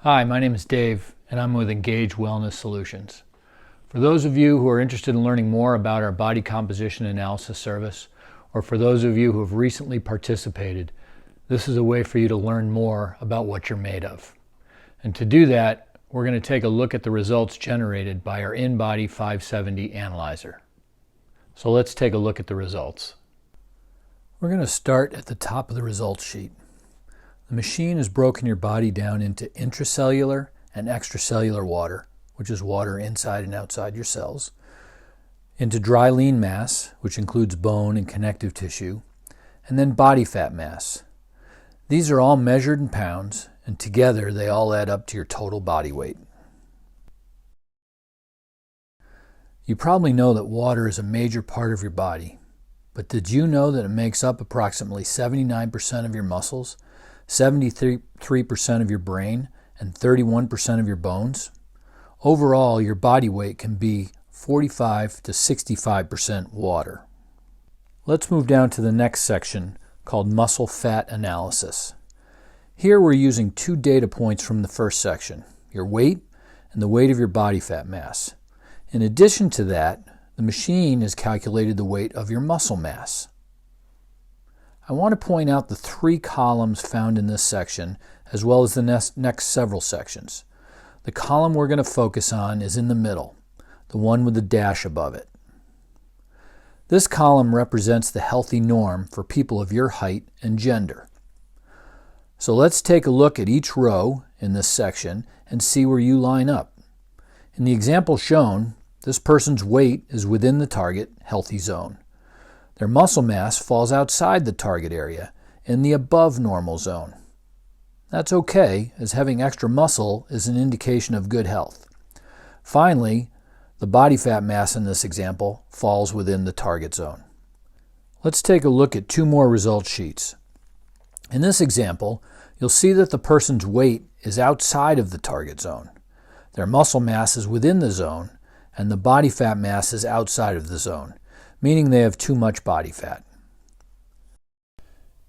Hi, my name is Dave, and I'm with Engage Wellness Solutions. For those of you who are interested in learning more about our body composition analysis service, or for those of you who have recently participated, this is a way for you to learn more about what you're made of. And to do that, we're going to take a look at the results generated by our InBody 570 analyzer. So let's take a look at the results. We're going to start at the top of the results sheet. The machine has broken your body down into intracellular and extracellular water, which is water inside and outside your cells, into dry lean mass, which includes bone and connective tissue, and then body fat mass. These are all measured in pounds, and together they all add up to your total body weight. You probably know that water is a major part of your body, but did you know that it makes up approximately 79% of your muscles, 73% of your brain, and 31% of your bones? Overall, your body weight can be 45 to 65% water. Let's move down to the next section called Muscle Fat Analysis. Here we're using two data points from the first section, your weight and the weight of your body fat mass. In addition to that, the machine has calculated the weight of your muscle mass. I want to point out the three columns found in this section, as well as the next several sections. The column we're going to focus on is in the middle, the one with the dash above it. This column represents the healthy norm for people of your height and gender. So let's take a look at each row in this section and see where you line up. In the example shown, this person's weight is within the target healthy zone. Their muscle mass falls outside the target area in the above normal zone. That's okay, as having extra muscle is an indication of good health. Finally, the body fat mass in this example falls within the target zone. Let's take a look at two more result sheets. In this example, you'll see that the person's weight is outside of the target zone. Their muscle mass is within the zone, and the body fat mass is outside of the zone, meaning they have too much body fat.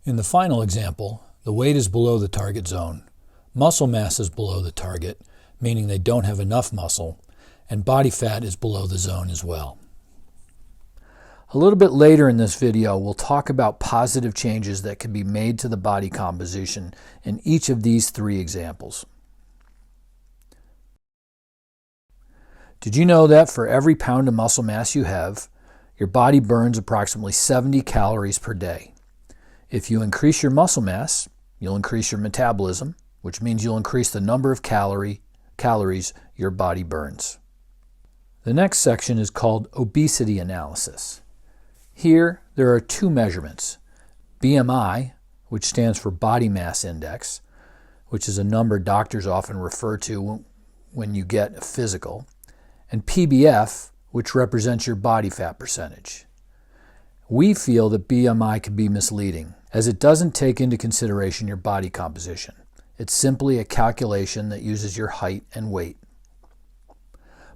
In the final example, the weight is below the target zone, muscle mass is below the target, meaning they don't have enough muscle, and body fat is below the zone as well. A little bit later in this video, we'll talk about positive changes that can be made to the body composition in each of these three examples. Did you know that for every pound of muscle mass you have, your body burns approximately 70 calories per day? If you increase your muscle mass, you'll increase your metabolism, which means you'll increase the number of calories your body burns. The next section is called Obesity Analysis. Here, there are two measurements: BMI, which stands for Body Mass Index, which is a number doctors often refer to when you get a physical, and PBF, which represents your body fat percentage. We feel that BMI can be misleading, as it doesn't take into consideration your body composition. It's simply a calculation that uses your height and weight.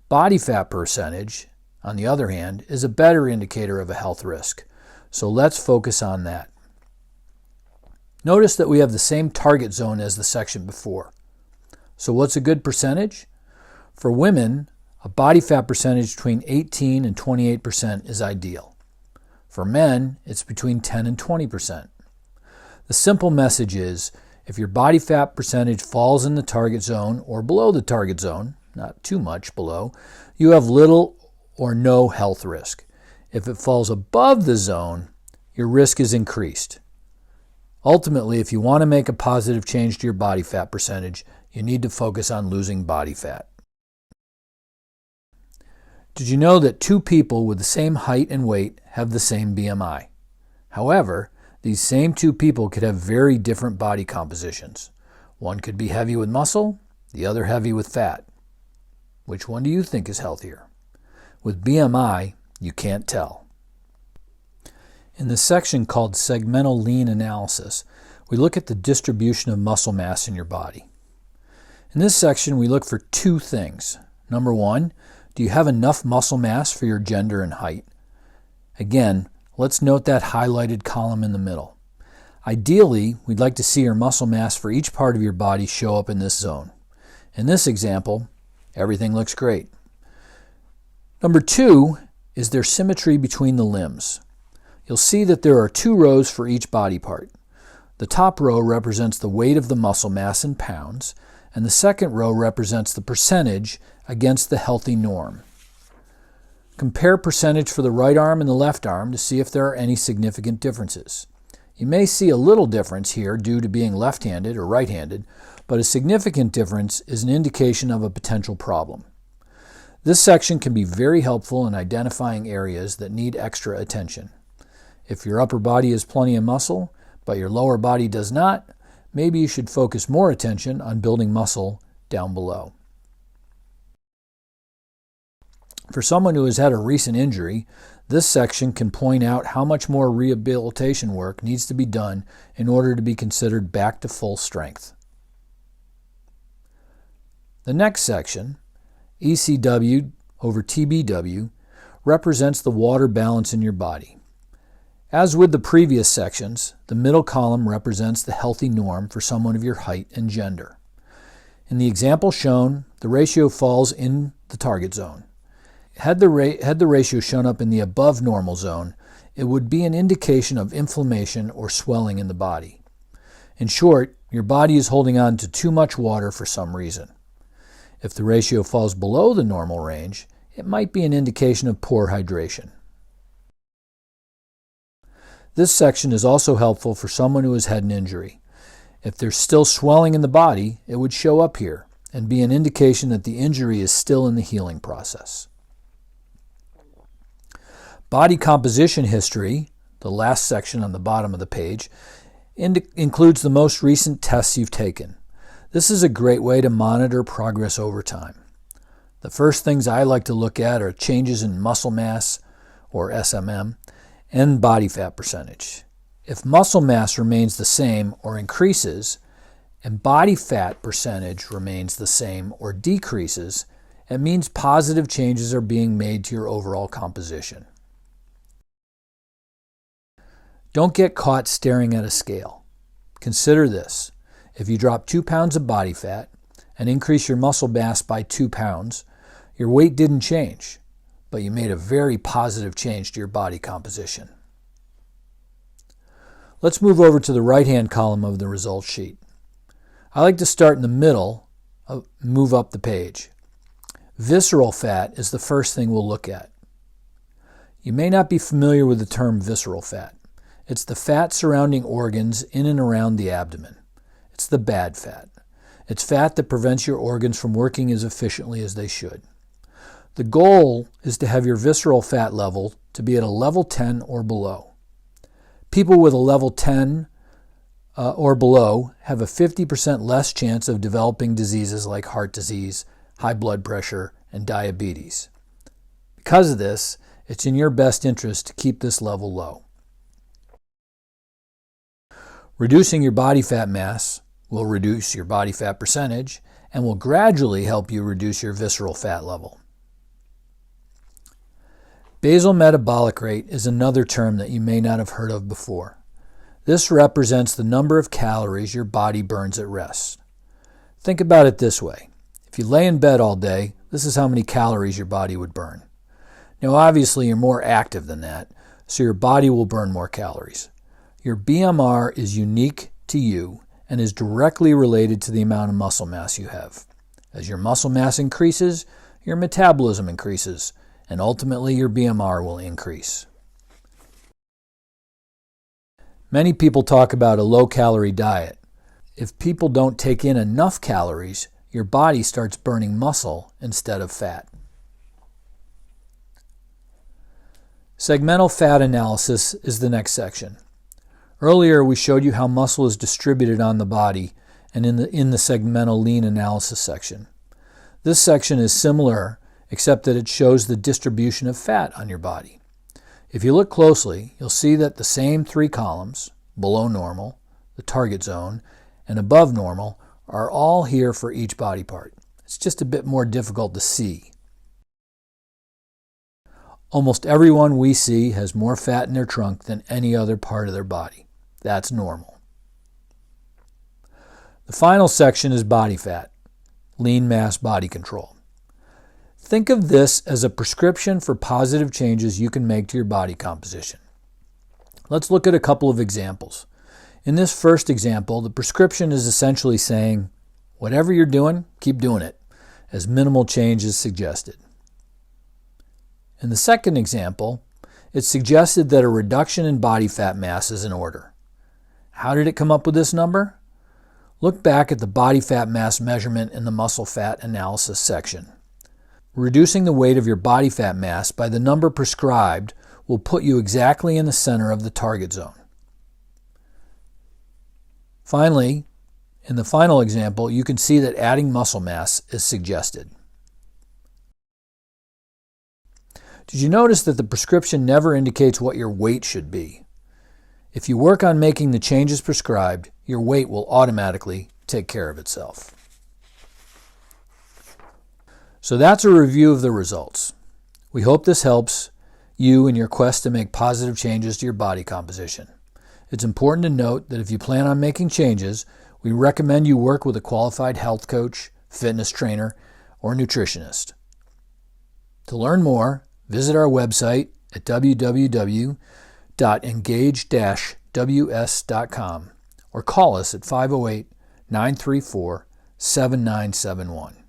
Body fat percentage, on the other hand, is a better indicator of a health risk, so let's focus on that. Notice that we have the same target zone as the section before. So what's a good percentage? For women, a body fat percentage between 18 and 28% is ideal. For men, it's between 10 and 20%. The simple message is, if your body fat percentage falls in the target zone or below the target zone, not too much below, you have little or no health risk. If it falls above the zone, your risk is increased. Ultimately, if you want to make a positive change to your body fat percentage, you need to focus on losing body fat. Did you know that two people with the same height and weight have the same BMI? However, these same two people could have very different body compositions. One could be heavy with muscle, the other heavy with fat. Which one do you think is healthier? With BMI, you can't tell. In the section called Segmental Lean Analysis, we look at the distribution of muscle mass in your body. In this section, we look for two things. Number one, do you have enough muscle mass for your gender and height? Again, let's note that highlighted column in the middle. Ideally, we'd like to see your muscle mass for each part of your body show up in this zone. In this example, everything looks great. Number 2 is their symmetry between the limbs. You'll see that there are 2 rows for each body part. The top row represents the weight of the muscle mass in pounds, and the second row represents the percentage against the healthy norm. Compare percentage for the right arm and the left arm to see if there are any significant differences. You may see a little difference here due to being left-handed or right-handed, but a significant difference is an indication of a potential problem. This section can be very helpful in identifying areas that need extra attention. If your upper body has plenty of muscle, but your lower body does not, maybe you should focus more attention on building muscle down below. For someone who has had a recent injury, this section can point out how much more rehabilitation work needs to be done in order to be considered back to full strength. The next section, ECW over TBW, represents the water balance in your body. As with the previous sections, the middle column represents the healthy norm for someone of your height and gender. In the example shown, the ratio falls in the target zone. Had the ratio shown up in the above normal zone, it would be an indication of inflammation or swelling in the body. In short, your body is holding on to too much water for some reason. If the ratio falls below the normal range, it might be an indication of poor hydration. This section is also helpful for someone who has had an injury. If there's still swelling in the body, it would show up here and be an indication that the injury is still in the healing process. Body composition history, the last section on the bottom of the page, includes the most recent tests you've taken. This is a great way to monitor progress over time. The first things I like to look at are changes in muscle mass, or SMM, and body fat percentage. If muscle mass remains the same or increases, and body fat percentage remains the same or decreases, it means positive changes are being made to your overall composition. Don't get caught staring at a scale. Consider this. If you drop 2 pounds of body fat and increase your muscle mass by 2 pounds, your weight didn't change, but you made a very positive change to your body composition. Let's move over to the right-hand column of the results sheet. I like to start in the middle, move up the page. Visceral fat is the first thing we'll look at. You may not be familiar with the term visceral fat. It's the fat surrounding organs in and around the abdomen. It's the bad fat. It's fat that prevents your organs from working as efficiently as they should. The goal is to have your visceral fat level to be at a level 10 or below. People with a level 10 or below have a 50% less chance of developing diseases like heart disease, high blood pressure, and diabetes. Because of this, it's in your best interest to keep this level low. Reducing your body fat mass will reduce your body fat percentage and will gradually help you reduce your visceral fat level. Basal metabolic rate is another term that you may not have heard of before. This represents the number of calories your body burns at rest. Think about it this way. If you lay in bed all day, this is how many calories your body would burn. Now obviously you're more active than that, so your body will burn more calories. Your BMR is unique to you and is directly related to the amount of muscle mass you have. As your muscle mass increases, your metabolism increases, and ultimately your BMR will increase. Many people talk about a low-calorie diet. If people don't take in enough calories, your body starts burning muscle instead of fat. Segmental fat analysis is the next section. Earlier, we showed you how muscle is distributed on the body and in the segmental lean analysis section. This section is similar, except that it shows the distribution of fat on your body. If you look closely, you'll see that the same 3 columns, below normal, the target zone, and above normal, are all here for each body part. It's just a bit more difficult to see. Almost everyone we see has more fat in their trunk than any other part of their body. That's normal. The final section is body fat. lean mass body control. Think of this as a prescription for positive changes you can make to your body composition. Let's look at a couple of examples. In this first example, the prescription is essentially saying, whatever you're doing, keep doing it, as minimal change is suggested. In the second example, it's suggested that a reduction in body fat mass is in order. How did it come up with this number? Look back at the body fat mass measurement in the muscle fat analysis section. Reducing the weight of your body fat mass by the number prescribed will put you exactly in the center of the target zone. Finally, in the final example, you can see that adding muscle mass is suggested. Did you notice that the prescription never indicates what your weight should be? If you work on making the changes prescribed, your weight will automatically take care of itself. So that's a review of the results. We hope this helps you in your quest to make positive changes to your body composition. It's important to note that if you plan on making changes, we recommend you work with a qualified health coach, fitness trainer, or nutritionist. To learn more, visit our website at www.engage-ws.com or call us at 508-934-7971.